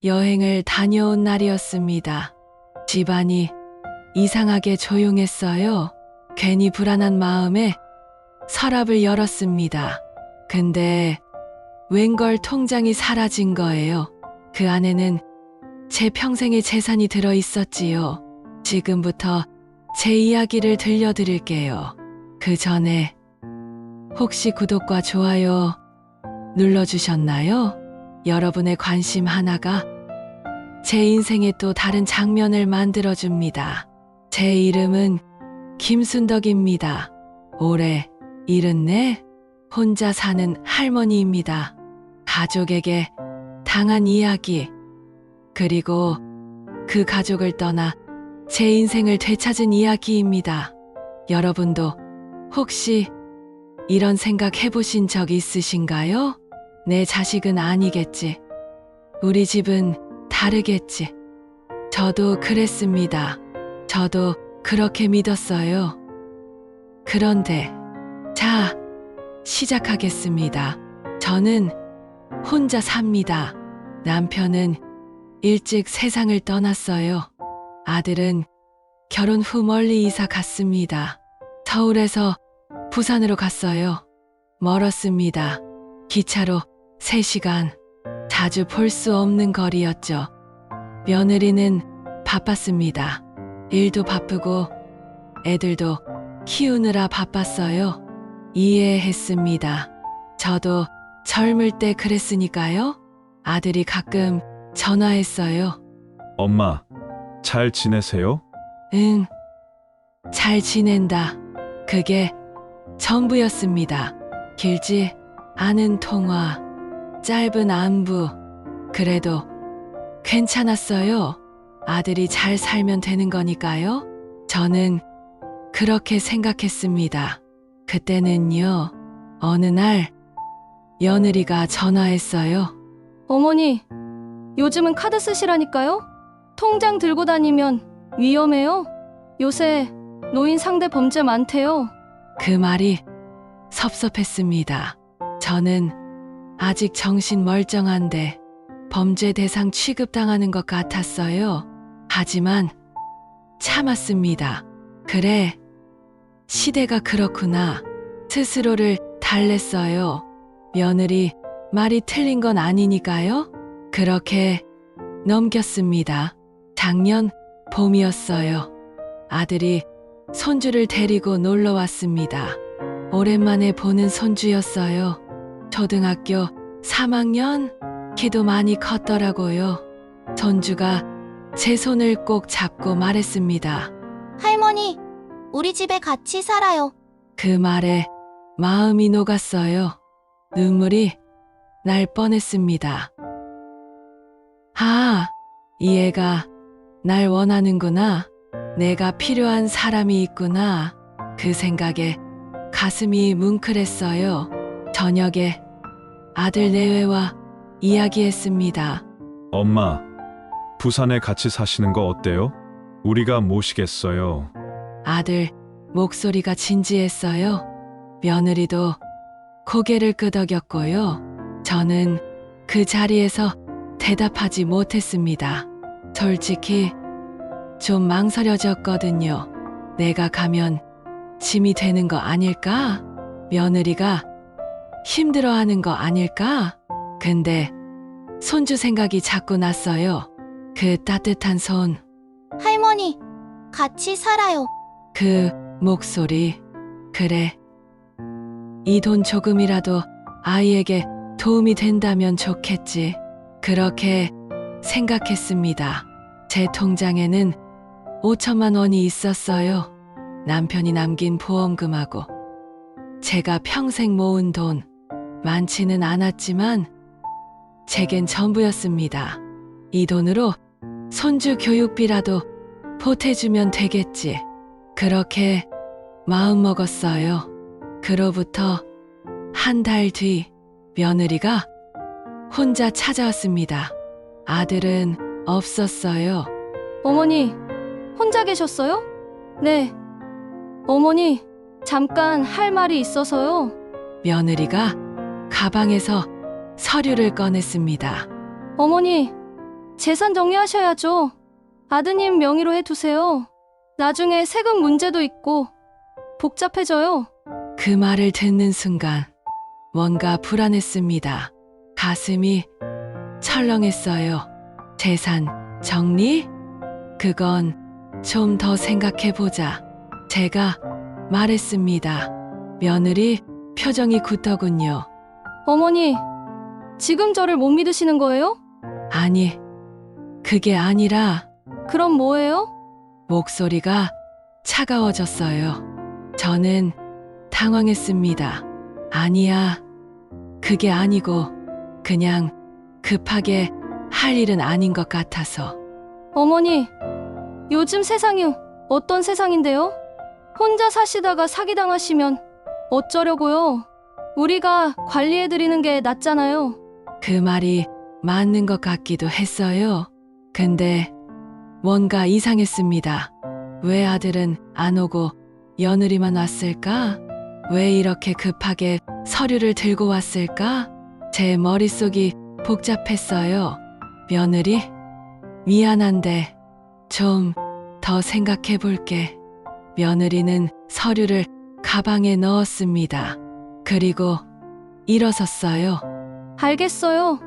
여행을 다녀온 날이었습니다. 집안이 이상하게 조용했어요. 괜히 불안한 마음에 서랍을 열었습니다. 근데 웬걸 통장이 사라진 거예요. 그 안에는 제 평생의 재산이 들어 있었지요. 지금부터 제 이야기를 들려드릴게요. 그 전에 혹시 구독과 좋아요 눌러주셨나요? 여러분의 관심 하나가 제 인생의 또 다른 장면을 만들어줍니다. 제 이름은 김순덕입니다. 올해 74, 혼자 사는 할머니입니다. 가족에게 당한 이야기, 그리고 그 가족을 떠나 제 인생을 되찾은 이야기입니다. 여러분도 혹시 이런 생각 해보신 적 있으신가요? 내 자식은 아니겠지. 우리 집은 다르겠지. 저도 그랬습니다. 저도 그렇게 믿었어요. 그런데, 자, 시작하겠습니다. 저는 혼자 삽니다. 남편은 일찍 세상을 떠났어요. 아들은 결혼 후 멀리 이사 갔습니다. 서울에서 부산으로 갔어요. 멀었습니다. 기차로 3시간. 자주 볼 수 없는 거리였죠. 며느리는 바빴습니다. 일도 바쁘고 애들도 키우느라 바빴어요. 이해했습니다. 저도 젊을 때 그랬으니까요. 아들이 가끔 전화했어요. 엄마, 잘 지내세요? 응, 잘 지낸다. 그게 전부였습니다. 길지 않은 통화, 짧은 안부. 그래도 괜찮았어요. 아들이 잘 살면 되는 거니까요. 저는 그렇게 생각했습니다. 그때는요, 어느 날 며느리가 전화했어요. 어머니, 요즘은 카드 쓰시라니까요? 통장 들고 다니면 위험해요. 요새 노인 상대 범죄 많대요. 그 말이 섭섭했습니다. 저는 아직 정신 멀쩡한데 범죄 대상 취급당하는 것 같았어요. 하지만 참았습니다. 그래, 시대가 그렇구나. 스스로를 달랬어요. 며느리 말이 틀린 건 아니니까요. 그렇게 넘겼습니다. 작년 봄이었어요. 아들이 손주를 데리고 놀러 왔습니다. 오랜만에 보는 손주였어요. 초등학교 3학년? 키도 많이 컸더라고요. 손주가 제 손을 꼭 잡고 말했습니다. 할머니, 우리 집에 같이 살아요. 그 말에 마음이 녹았어요. 눈물이 날 뻔했습니다. 아, 이 애가 날 원하는구나. 내가 필요한 사람이 있구나. 그 생각에 가슴이 뭉클했어요. 저녁에 아들 내외와 이야기했습니다. 엄마, 부산에 같이 사시는 거 어때요? 우리가 모시겠어요. 아들 목소리가 진지했어요. 며느리도 고개를 끄덕였고요. 저는 그 자리에서 대답하지 못했습니다. 솔직히 좀 망설여졌거든요. 내가 가면 짐이 되는 거 아닐까? 며느리가 힘들어하는 거 아닐까? 근데 손주 생각이 자꾸 났어요. 그 따뜻한 손, 할머니, 같이 살아요. 그 목소리. 그래, 이 돈 조금이라도 아이에게 도움이 된다면 좋겠지. 그렇게 생각했습니다. 제 통장에는 5천만 원이 있었어요. 남편이 남긴 보험금하고 제가 평생 모은 돈. 많지는 않았지만 제겐 전부였습니다. 이 돈으로 손주 교육비라도 보태주면 되겠지. 그렇게 마음먹었어요. 그로부터 한 달 뒤 며느리가 혼자 찾아왔습니다. 아들은 없었어요. 어머니, 혼자 계셨어요? 네. 어머니, 잠깐 할 말이 있어서요. 며느리가 가방에서 서류를 꺼냈습니다. 어머니, 재산 정리하셔야죠. 아드님 명의로 해두세요. 나중에 세금 문제도 있고 복잡해져요. 그 말을 듣는 순간 뭔가 불안했습니다. 가슴이 철렁했어요. 재산 정리? 그건 좀 더 생각해보자. 제가 말했습니다. 며느리 표정이 굳더군요. 어머니, 지금 저를 못 믿으시는 거예요? 아니, 그게 아니라 그럼 뭐예요? 목소리가 차가워졌어요. 저는 당황했습니다. 아니야, 그게 아니고 그냥 급하게 할 일은 아닌 것 같아서. 어머니, 요즘 세상이 어떤 세상인데요? 혼자 사시다가 사기당하시면 어쩌려고요? 우리가 관리해드리는 게 낫잖아요. 그 말이 맞는 것 같기도 했어요. 근데 뭔가 이상했습니다. 왜 아들은 안 오고 며느리만 왔을까? 왜 이렇게 급하게 서류를 들고 왔을까? 제 머릿속이 복잡했어요. 며느리? 미안한데 좀 더 생각해 볼게. 며느리는 서류를 가방에 넣었습니다. 그리고 일어섰어요. 알겠어요.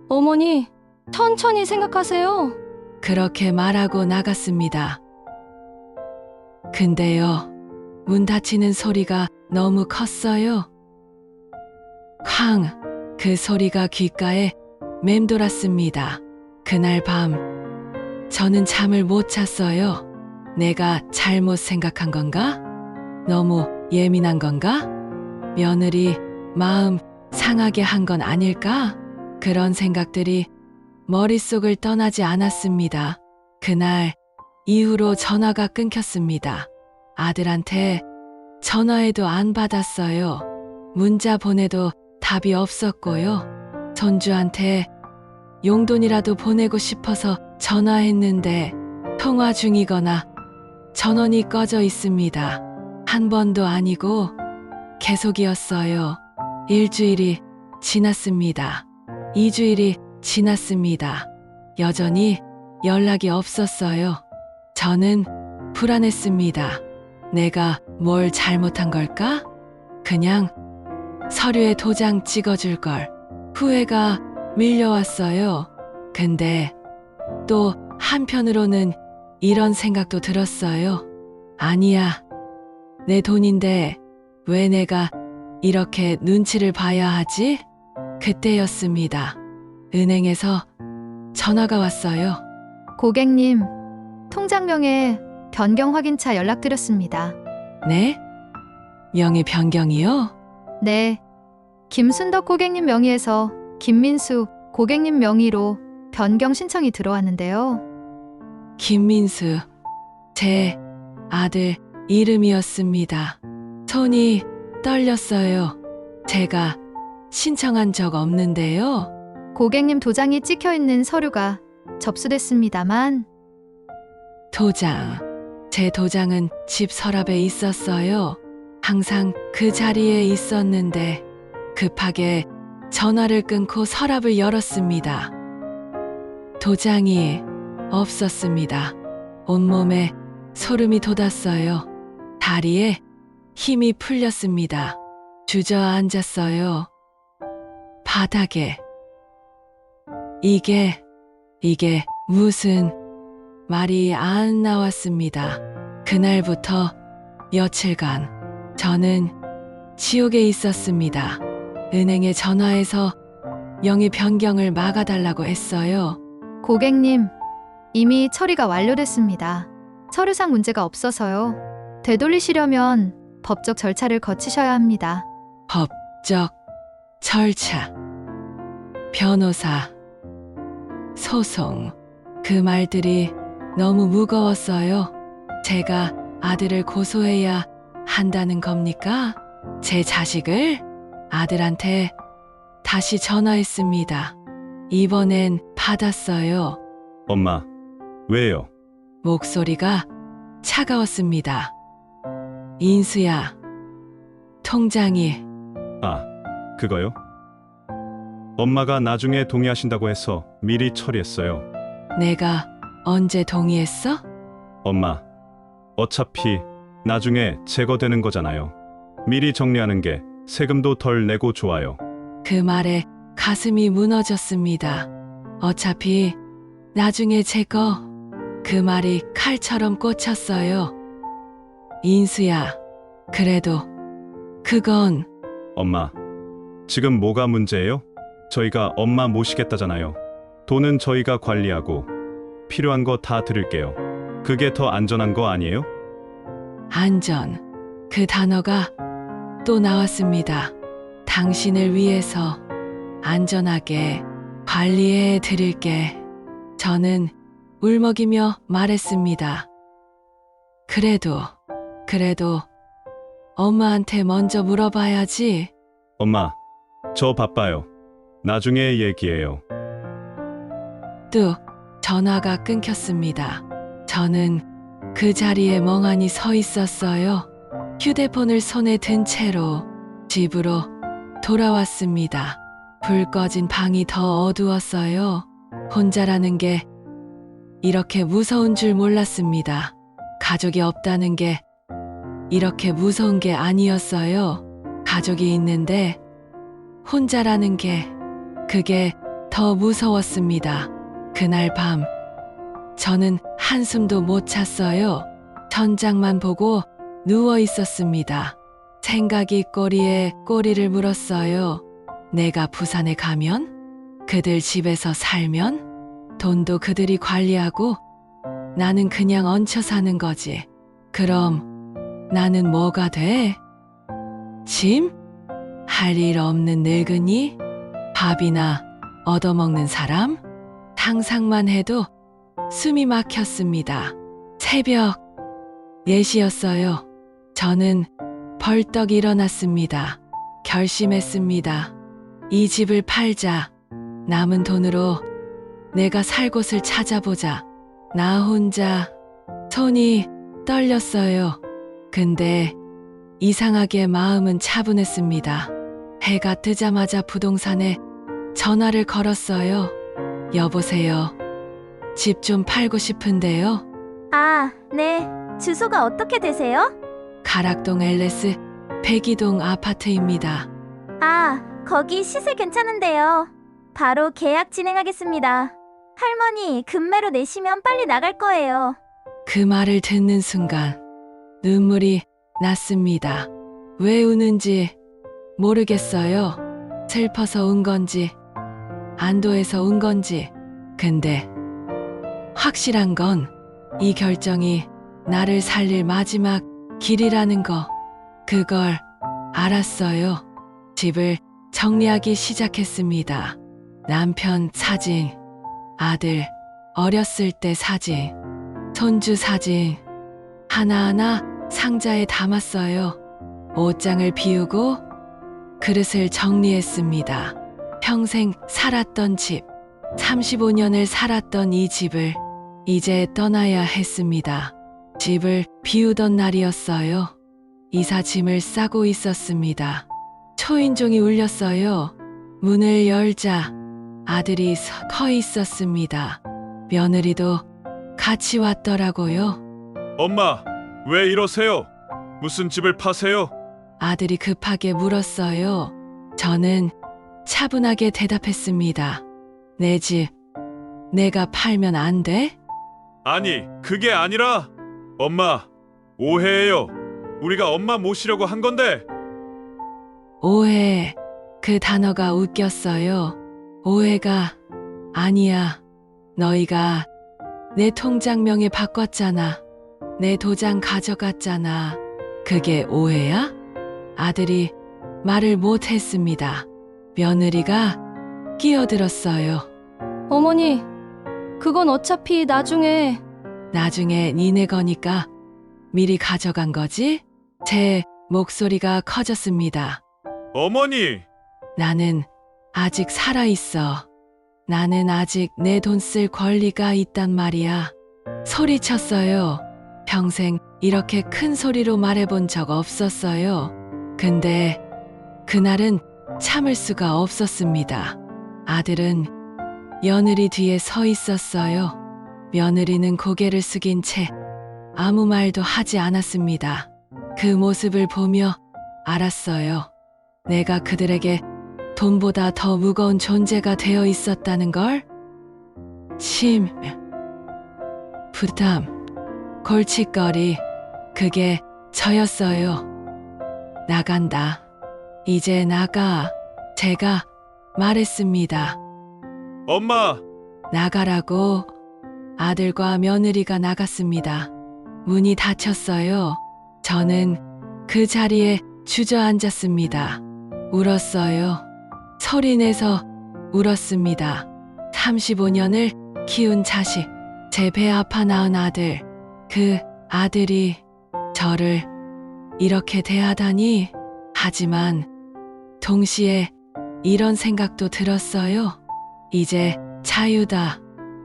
어머니, 천천히 생각하세요. 그렇게 말하고 나갔습니다. 근데요, 문 닫히는 소리가 너무 컸어요. 쾅! 그 소리가 귓가에 맴돌았습니다. 그날 밤, 저는 잠을 못 잤어요. 내가 잘못 생각한 건가? 너무 예민한 건가? 며느리 마음 상하게 한 건 아닐까? 그런 생각들이 머릿속을 떠나지 않았습니다. 그날 이후로 전화가 끊겼습니다. 아들한테 전화해도 안 받았어요. 문자 보내도 답이 없었고요. 손주한테 용돈이라도 보내고 싶어서 전화했는데 통화 중이거나 전원이 꺼져 있습니다. 한 번도 아니고 계속이었어요. 일주일이 지났습니다. 2주일이 지났습니다. 여전히 연락이 없었어요. 저는 불안했습니다. 내가 뭘 잘못한 걸까? 그냥 서류에 도장 찍어줄 걸. 후회가 밀려왔어요. 근데 또 한편으로는 이런 생각도 들었어요. 아니야. 내 돈인데 왜 내가 이렇게 눈치를 봐야 하지? 그때였습니다. 은행에서 전화가 왔어요. 고객님, 통장명에 변경 확인차 연락드렸습니다. 네? 명의 변경이요? 네. 김순덕 고객님 명의에서 김민수 고객님 명의로 변경 신청이 들어왔는데요. 김민수, 제 아들 이름이었습니다. 손이 떨렸어요. 제가 신청한 적 없는데요. 고객님 도장이 찍혀 있는 서류가 접수됐습니다만 도장. 제 도장은 집 서랍에 있었어요. 항상 그 자리에 있었는데 급하게 전화를 끊고 서랍을 열었습니다. 도장이 없었습니다. 온몸에 소름이 돋았어요. 다리에 힘이 풀렸습니다. 주저앉았어요. 바닥에. 이게 무슨 말이 안 나왔습니다. 그날부터 며칠간 저는 지옥에 있었습니다. 은행에 전화해서 명의 변경을 막아달라고 했어요. 고객님, 이미 처리가 완료됐습니다. 서류상 문제가 없어서요. 되돌리시려면 법적 절차를 거치셔야 합니다. 법적 절차, 변호사, 소송, 그 말들이 너무 무거웠어요. 제가 아들을 고소해야 한다는 겁니까? 제 자식을 아들한테 다시 전화했습니다. 이번엔 받았어요. 엄마, 왜요? 목소리가 차가웠습니다. 인수야, 통장이 아, 그거요? 엄마가 나중에 동의하신다고 해서 미리 처리했어요. 내가 언제 동의했어? 엄마, 어차피 나중에 제거되는 거잖아요. 미리 정리하는 게 세금도 덜 내고 좋아요. 그 말에 가슴이 무너졌습니다. 어차피 나중에 제거. 그 말이 칼처럼 꽂혔어요. 인수야, 그래도 그건 엄마, 지금 뭐가 문제예요? 저희가 엄마 모시겠다잖아요. 돈은 저희가 관리하고 필요한 거 다 드릴게요. 그게 더 안전한 거 아니에요? 안전. 그 단어가 또 나왔습니다. 당신을 위해서 안전하게 관리해 드릴게. 저는 울먹이며 말했습니다. 그래도 엄마한테 먼저 물어봐야지. 엄마, 저 바빠요. 나중에 얘기해요. 뚝 전화가 끊겼습니다. 저는 그 자리에 멍하니 서 있었어요. 휴대폰을 손에 든 채로 집으로 돌아왔습니다. 불 꺼진 방이 더 어두웠어요. 혼자라는 게 이렇게 무서운 줄 몰랐습니다. 가족이 없다는 게 이렇게 무서운 게 아니었어요. 가족이 있는데 혼자라는 게 그게 더 무서웠습니다. 그날 밤 저는 한숨도 못 잤어요. 천장만 보고 누워 있었습니다. 생각이 꼬리에 꼬리를 물었어요. 내가 부산에 가면? 그들 집에서 살면? 돈도 그들이 관리하고 나는 그냥 얹혀 사는 거지. 그럼 나는 뭐가 돼? 짐? 할 일 없는 늙은이? 밥이나 얻어먹는 사람? 상상만 해도 숨이 막혔습니다. 새벽 4시였어요. 저는 벌떡 일어났습니다. 결심했습니다. 이 집을 팔자. 남은 돈으로 내가 살 곳을 찾아보자. 나 혼자 손이 떨렸어요. 근데 이상하게 마음은 차분했습니다. 해가 뜨자마자 부동산에 전화를 걸었어요. 여보세요. 집 좀 팔고 싶은데요. 아, 네. 주소가 어떻게 되세요? 가락동 LS 백이동 아파트입니다. 아, 거기 시세 괜찮은데요. 바로 계약 진행하겠습니다. 할머니, 금매로 내시면 빨리 나갈 거예요. 그 말을 듣는 순간 눈물이 났습니다. 왜 우는지 모르겠어요. 슬퍼서 운 건지 안도해서 운 건지. 근데 확실한 건 이 결정이 나를 살릴 마지막 길이라는 거. 그걸 알았어요. 집을 정리하기 시작했습니다. 남편 사진, 아들 어렸을 때 사진, 손주 사진 하나하나 상자에 담았어요. 옷장을 비우고 그릇을 정리했습니다. 평생 살았던 집, 35년을 살았던 이 집을 이제 떠나야 했습니다. 집을 비우던 날이었어요. 이사 짐을 싸고 있었습니다. 초인종이 울렸어요. 문을 열자 아들이 서 있었습니다. 며느리도 같이 왔더라고요. 엄마, 왜 이러세요? 무슨 집을 파세요? 아들이 급하게 물었어요. 저는 차분하게 대답했습니다. 내 집, 내가 팔면 안 돼? 아니, 그게 아니라 엄마, 오해예요. 우리가 엄마 모시려고 한 건데. 오해. 그 단어가 웃겼어요. 오해가 아니야. 너희가 내 통장명에 바꿨잖아. 내 도장 가져갔잖아. 그게 오해야? 아들이 말을 못했습니다. 며느리가 끼어들었어요. 어머니, 그건 어차피 나중에. 나중에 니네 거니까 미리 가져간 거지? 제 목소리가 커졌습니다. 어머니! 나는 아직 살아있어. 나는 아직 내 돈 쓸 권리가 있단 말이야. 소리쳤어요. 평생 이렇게 큰 소리로 말해본 적 없었어요. 근데 그날은 참을 수가 없었습니다. 아들은 며느리 뒤에 서 있었어요. 며느리는 고개를 숙인 채 아무 말도 하지 않았습니다. 그 모습을 보며 알았어요. 내가 그들에게 돈보다 더 무거운 존재가 되어 있었다는 걸. 심, 부담, 골칫거리, 그게 저였어요. 나간다. 이제 나가. 제가 말했습니다. 엄마! 나가라고. 아들과 며느리가 나갔습니다. 문이 닫혔어요. 저는 그 자리에 주저앉았습니다. 울었어요. 소리내서 울었습니다. 35년을 키운 자식, 제 배 아파 낳은 아들, 그 아들이 저를 이렇게 대하다니. 하지만 동시에 이런 생각도 들었어요. 이제 자유다.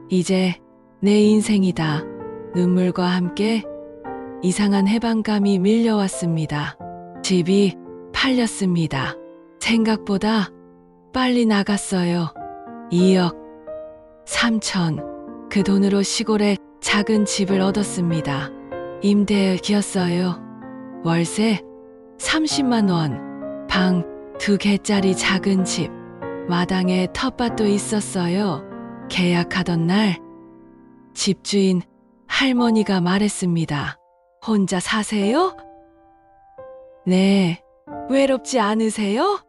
이제 내 인생이다. 눈물과 함께 이상한 해방감이 밀려왔습니다. 집이 팔렸습니다. 생각보다 빨리 나갔어요. 2억 3천. 그 돈으로 시골에 작은 집을 얻었습니다. 임대기였어요. 월세 30만 원. 방 2개짜리 작은 집. 마당에 텃밭도 있었어요. 계약하던 날 집주인 할머니가 말했습니다. 혼자 사세요? 네. 외롭지 않으세요?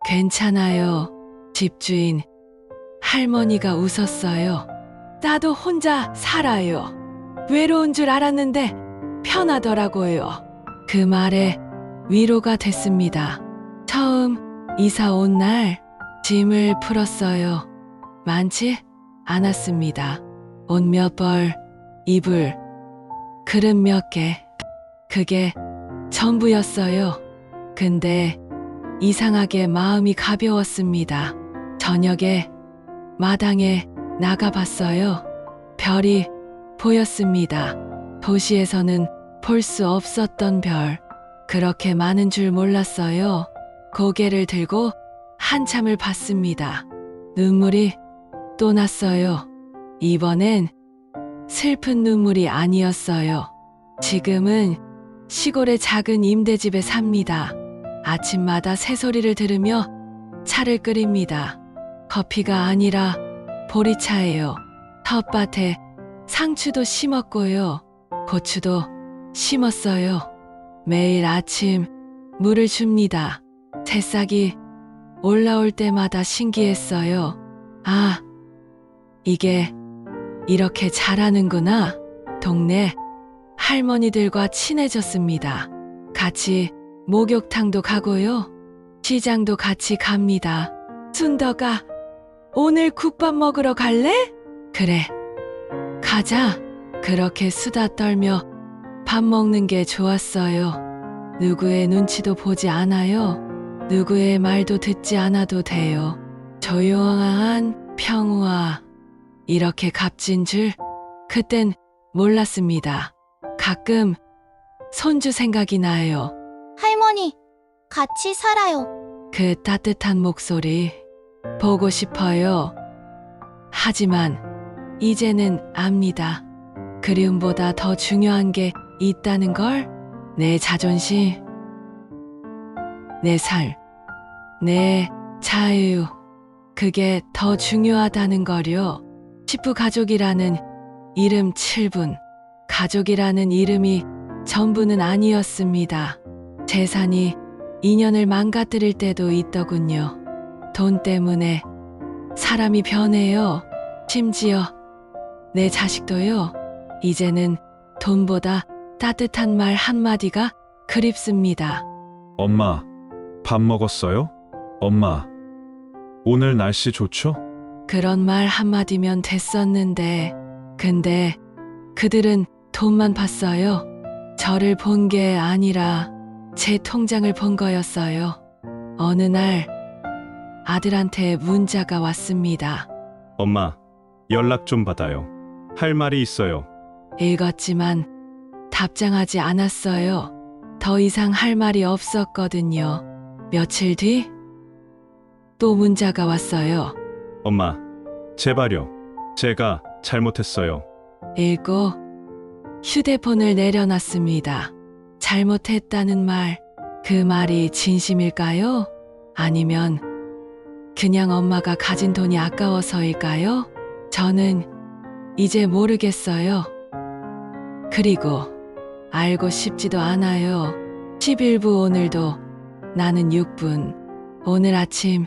괜찮아요. 집주인 할머니가 웃었어요. 나도 혼자 살아요. 외로운 줄 알았는데 편하더라고요. 그 말에 위로가 됐습니다. 처음 이사 온 날 짐을 풀었어요. 많지 않았습니다. 옷 몇 벌, 이불, 그릇 몇 개. 그게 전부였어요. 근데 이상하게 마음이 가벼웠습니다. 저녁에 마당에 나가봤어요. 별이 보였습니다. 도시에서는 볼 수 없었던 별. 그렇게 많은 줄 몰랐어요. 고개를 들고 한참을 봤습니다. 눈물이 또 났어요. 이번엔 슬픈 눈물이 아니었어요. 지금은 시골의 작은 임대집에 삽니다. 아침마다 새소리를 들으며 차를 끓입니다. 커피가 아니라 보리차예요. 텃밭에 상추도 심었고요. 고추도 심었어요. 매일 아침 물을 줍니다. 새싹이 올라올 때마다 신기했어요. 아, 이게 이렇게 자라는구나. 동네 할머니들과 친해졌습니다. 같이 목욕탕도 가고요. 시장도 같이 갑니다. 순덕아, 오늘 국밥 먹으러 갈래? 그래, 가자. 그렇게 수다 떨며 밥 먹는 게 좋았어요. 누구의 눈치도 보지 않아요. 누구의 말도 듣지 않아도 돼요. 조용한 평화. 이렇게 값진 줄 그땐 몰랐습니다. 가끔 손주 생각이 나요. 할머니, 같이 살아요. 그 따뜻한 목소리 보고 싶어요. 하지만 이제는 압니다. 그리움보다 더 중요한 게 있다는 걸. 내 자존심, 내 삶, 내 자유. 그게 더 중요하다는 거요. 시부 가족이라는 이름 7분. 가족이라는 이름이 전부는 아니었습니다. 재산이 인연을 망가뜨릴 때도 있더군요. 돈 때문에 사람이 변해요. 심지어 내 자식도요. 이제는 돈보다 따뜻한 말 한마디가 그립습니다. 엄마, 밥 먹었어요? 엄마, 오늘 날씨 좋죠? 그런 말 한마디면 됐었는데, 근데 그들은 돈만 봤어요. 저를 본 게 아니라 제 통장을 본 거였어요. 어느 날 아들한테 문자가 왔습니다. 엄마, 연락 좀 받아요. 할 말이 있어요. 읽었지만 답장하지 않았어요. 더 이상 할 말이 없었거든요. 며칠 뒤 또 문자가 왔어요. 엄마, 제발요. 제가 잘못했어요. 읽고 휴대폰을 내려놨습니다. 잘못했다는 말, 그 말이 진심일까요? 아니면 그냥 엄마가 가진 돈이 아까워서일까요? 저는 이제 모르겠어요. 그리고 알고 싶지도 않아요. 11부 오늘도 나는 6분. 오늘 아침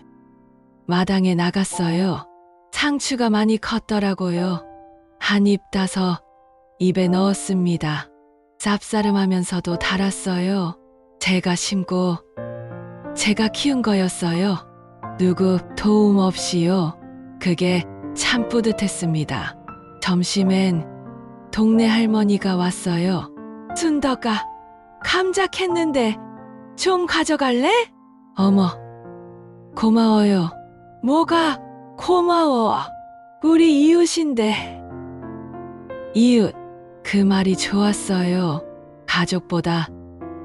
마당에 나갔어요. 상추가 많이 컸더라고요. 한 입 따서 입에 넣었습니다. 쌉싸름하면서도 달았어요. 제가 심고 제가 키운 거였어요. 누구 도움 없이요. 그게 참 뿌듯했습니다. 점심엔 동네 할머니가 왔어요. 순덕아, 감자 캤는데 좀 가져갈래? 어머, 고마워요. 뭐가 고마워. 우리 이웃인데. 이웃, 그 말이 좋았어요. 가족보다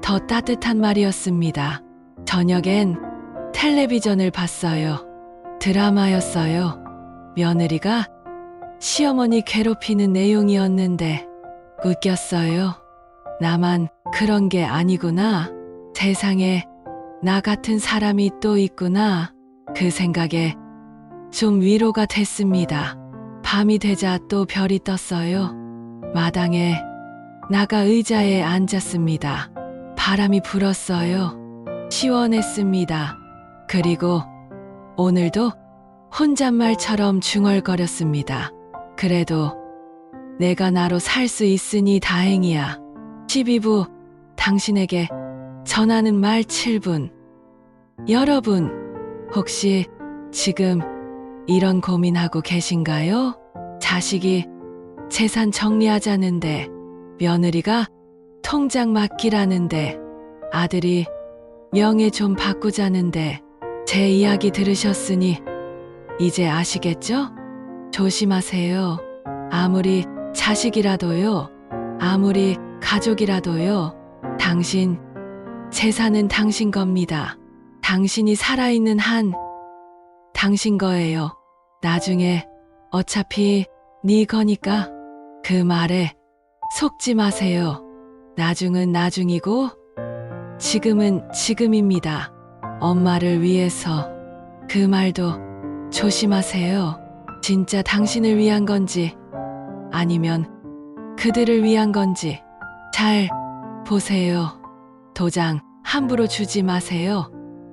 더 따뜻한 말이었습니다. 저녁엔 텔레비전을 봤어요. 드라마였어요. 며느리가 시어머니 괴롭히는 내용이었는데 웃겼어요. 나만 그런 게 아니구나. 세상에 나 같은 사람이 또 있구나. 그 생각에 좀 위로가 됐습니다. 밤이 되자 또 별이 떴어요. 마당에 나가 의자에 앉았습니다. 바람이 불었어요. 시원했습니다. 그리고 오늘도 혼잣말처럼 중얼거렸습니다. 그래도 내가 나로 살 수 있으니 다행이야. 12부 당신에게 전하는 말 7분. 여러분, 혹시 지금 이런 고민하고 계신가요? 자식이 재산 정리하자는데, 며느리가 통장 맡기라는데, 아들이 명예 좀 바꾸자는데, 제 이야기 들으셨으니 이제 아시겠죠? 조심하세요. 아무리 자식이라도요, 아무리 가족이라도요, 당신 재산은 당신 겁니다. 당신이 살아있는 한 당신 거예요. 나중에 어차피 네 거니까 그 말에 속지 마세요. 나중은 나중이고 지금은 지금입니다. 엄마를 위해서 그 말도 조심하세요. 진짜 당신을 위한 건지 아니면 그들을 위한 건지 잘 보세요. 도장 함부로 주지 마세요.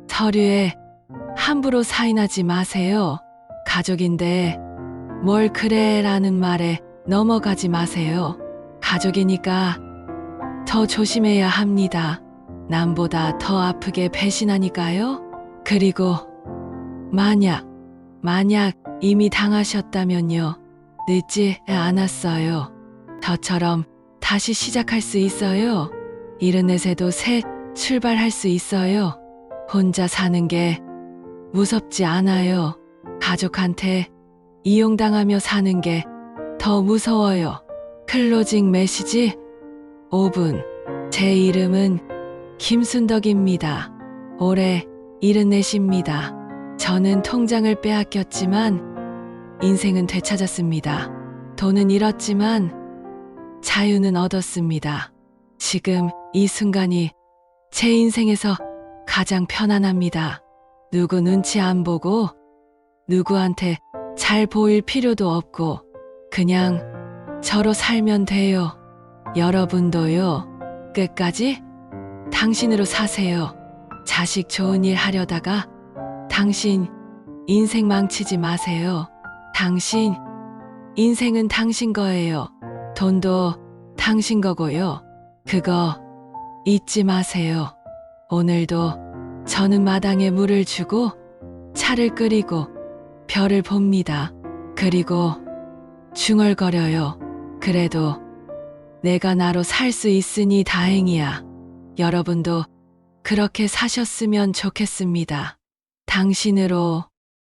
서류에 함부로 사인하지 마세요. 가족인데 뭘 그래 라는 말에 넘어가지 마세요. 가족이니까 더 조심해야 합니다. 남보다 더 아프게 배신하니까요. 그리고 만약 이미 당하셨다면요. 늦지 않았어요. 저처럼 다시 시작할 수 있어요. 74에도 새 출발할 수 있어요. 혼자 사는 게 무섭지 않아요. 가족한테 이용당하며 사는 게 더 무서워요. 클로징 메시지 5분. 제 이름은 김순덕입니다. 올해 74입니다. 저는 통장을 빼앗겼지만 인생은 되찾았습니다. 돈은 잃었지만 자유는 얻었습니다. 지금 이 순간이 제 인생에서 가장 편안합니다. 누구 눈치 안 보고 누구한테 잘 보일 필요도 없고 그냥 저로 살면 돼요. 여러분도요. 끝까지 당신으로 사세요. 자식 좋은 일 하려다가 당신 인생 망치지 마세요. 당신 인생은 당신 거예요. 돈도 당신 거고요. 그거 잊지 마세요. 오늘도 저는 마당에 물을 주고 차를 끓이고 별을 봅니다. 그리고 중얼거려요. 그래도 내가 나로 살 수 있으니 다행이야. 여러분도 그렇게 사셨으면 좋겠습니다. 당신으로